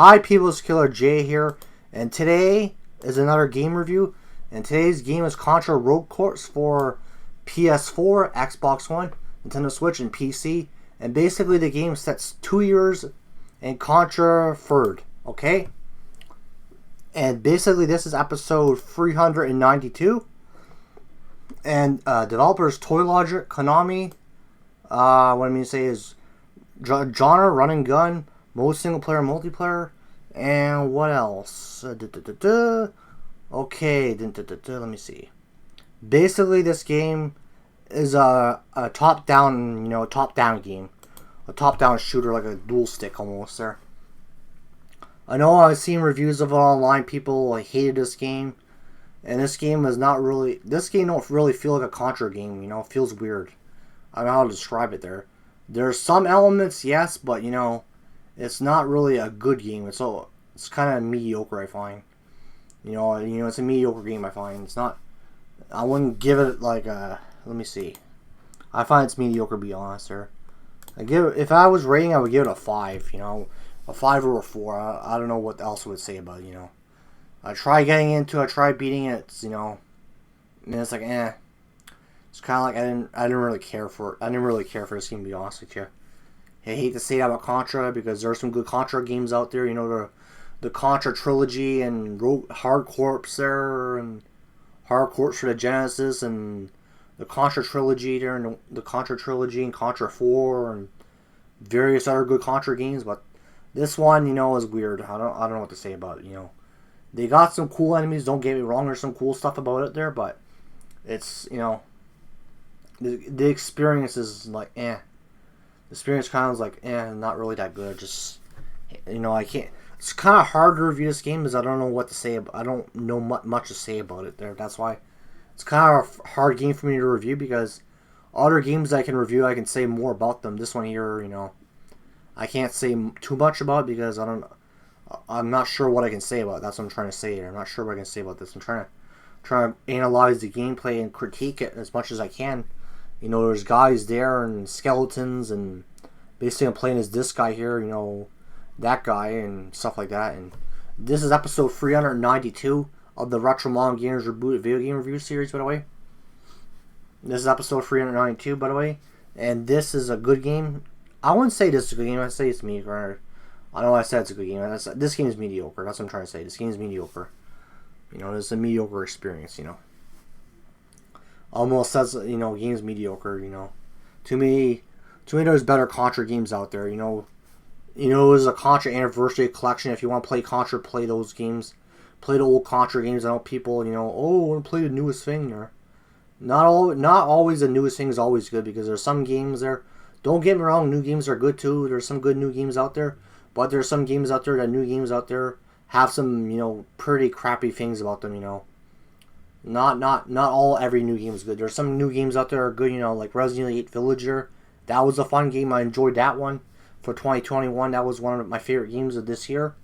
Hi people, it's Killer J here, and today is another game review, and today's game is Contra Rouge for PS4, Xbox One, Nintendo Switch, and PC, and basically the game sets 2 years in Contra Rouge, okay? And basically this is episode 392, and developers Toy Logic, Konami, what I mean to say is genre, run and gun, mode single player, multiplayer, and what else? Okay, let me see. Basically, this game is a top-down, top-down game, a top-down shooter, like a dual stick almost. There. I know I've seen reviews of it online. People hated this game, and this game is not really. This game don't really feel like a Contra game. It feels weird. I don't know how to describe it. There's some elements, yes, but it's not really a good game. It's kind of mediocre, I find. It's a mediocre game, I find. It's not. I wouldn't give it like a. Let me see. I find it's mediocre, to be honest. If I was rating, I would give it a 5. A 5 or a 4. I don't know what else I would say about it. I tried getting into it. I tried beating it. And it's like It's kind of like I didn't really care for it. I didn't really care for this game, to be honest with you. I hate to say that about Contra because there are some good Contra games out there. The Contra trilogy and Hard Corps there, and Hard Corps for the Genesis, and the Contra trilogy there, and the Contra trilogy and Contra 4, and various other good Contra games. But this one, is weird. I don't know what to say about it. They got some cool enemies. Don't get me wrong. There's some cool stuff about it there, but it's the experience is like The experience kind of is like not really that good. Just I can't. It's kind of hard to review this game because I don't know what to say. I don't know much to say about it there. That's why it's kind of a hard game for me to review because other games I can review, I can say more about them. This one here, I can't say too much about it because I'm not sure what I can say about it. That's what I'm trying to say here. I'm not sure what I can say about this. I'm trying to analyze the gameplay and critique it as much as I can. There's guys there and skeletons, and basically I'm playing as this guy here, that guy and stuff like that. And this is episode 392 of the Retro Mom Gamers Rebooted video game review series, by the way. This is episode 392, by the way. And this is a good game. I wouldn't say this is a good game. I'd say it's mediocre. I know I said it's a good game. This game is mediocre. That's what I'm trying to say. This game is mediocre. It's a mediocre experience, Almost says, game's mediocre, To me, there's better Contra games out there, there's a Contra Anniversary Collection. If you want to play Contra, play those games. Play the old Contra games. I know people, I want to play the newest thing there. Not always the newest thing is always good, because there's some games there. Don't get me wrong, new games are good too. There's some good new games out there. But there's some games out there new games out there have some, pretty crappy things about them, Not every new game is good. There's some new games out there are good, like Resident Evil 8 Villager. That was a fun game. I enjoyed that one for 2021. That was one of my favorite games of this year.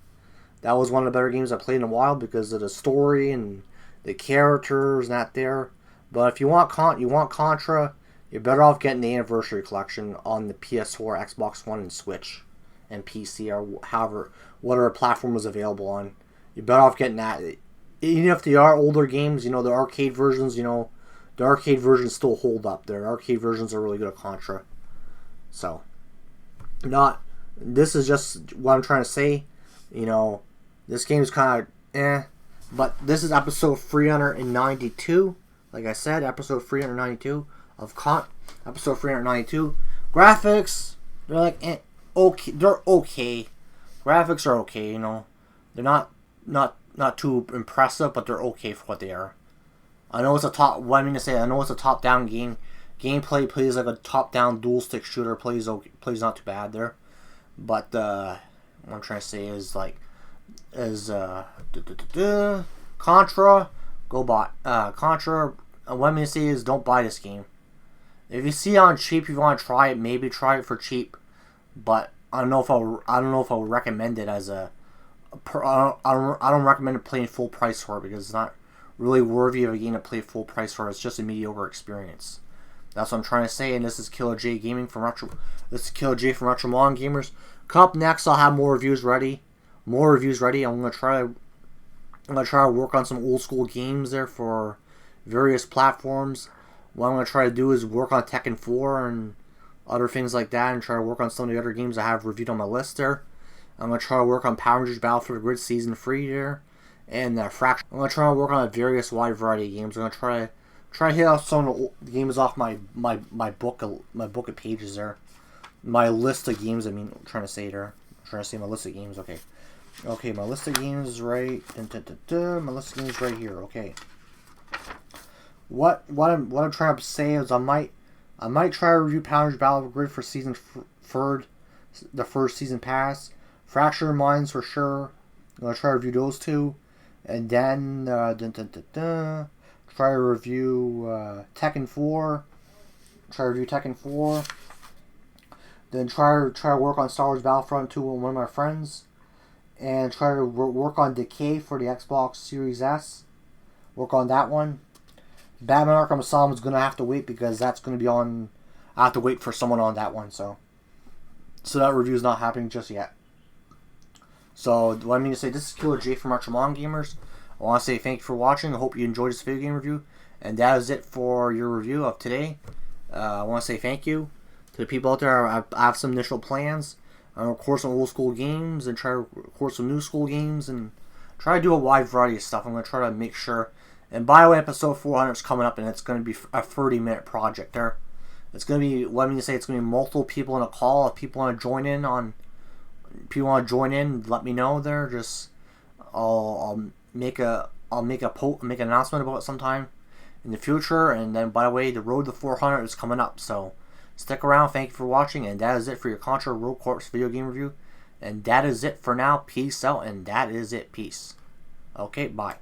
That was one of the better games I played in a while because of the story and the characters not there. But if you want Contra, you're better off getting the Anniversary Collection on the PS4, Xbox One, and Switch, and PC, or however, whatever platform is available on. You're better off getting that. Even if they are older games, the arcade versions, the arcade versions still hold up. Their arcade versions are really good at Contra. So, this is just what I'm trying to say. This game is kind of but this is episode 392. Like I said, episode 392 of episode 392. Graphics, they're like okay. They're okay. Graphics are okay. They're not too impressive, but they're okay for what they are. I know it's a top-down game. Gameplay plays like a top-down dual stick shooter. Plays not too bad there. But what I'm trying to say is Contra. Go buy Contra. What I'm gonna say is don't buy this game. If you see it on cheap, if you want to try it, maybe try it for cheap. But I don't know if I'll recommend it as a. I don't recommend playing full price for it because it's not really worthy of a game to play full price for. It's just a mediocre experience. That's what I'm trying to say. And this is Killer J Gaming from Retro. This is Killer J from Retro Mon Gamers. Coming up next, I'll have more reviews ready more reviews ready. I'm gonna try to work on some old school games there for various platforms. What I'm gonna try to do is work on Tekken 4 and other things like that, and try to work on some of the other games I have reviewed on my list there. I'm gonna try to work on Power Rangers Battle for the Grid Season 3 there, and Fraction. I'm gonna try to work on a various wide variety of games. I'm gonna try to hit out some of the games off my book of pages there, my list of games. I mean, I'm trying to say there. I'm trying to say my list of games. Okay, my list of games is right. My list of games right here. Okay. What I'm trying to say is I might try to review Power Rangers Battle Grid for season third, the first season pass. Fracture Minds for sure. I'm gonna try to review those two, and then try to review Tekken 4. Try to review Tekken 4. Then try to work on Star Wars Battlefront 2 with one of my friends, and try to work on Decay for the Xbox Series S. Work on that one. Batman Arkham Asylum is gonna have to wait because that's gonna be on. I have to wait for someone on that one, so that review is not happening just yet. So what I mean to say, this is Killer J from Archimon Gamers. I want to say thank you for watching. I hope you enjoyed this video game review, and that is it for your review of today. I want to say thank you to the people out there. I have some initial plans. I'm gonna record some old school games and try to record some new school games and try to do a wide variety of stuff. I'm gonna try to make sure. And by the way, episode 400 is coming up, and it's going to be a 30-minute project there. It's going to be, what I mean to say, it's going to be multiple people in a call. If people want to join in let me know there. Just, I'll make an announcement about it sometime in the future. And then, by the way, the road to 400 is coming up. So, stick around. Thank you for watching. And that is it for your Contra Rouge Corps video game review. And that is it for now. Peace out. And that is it. Peace. Okay, bye.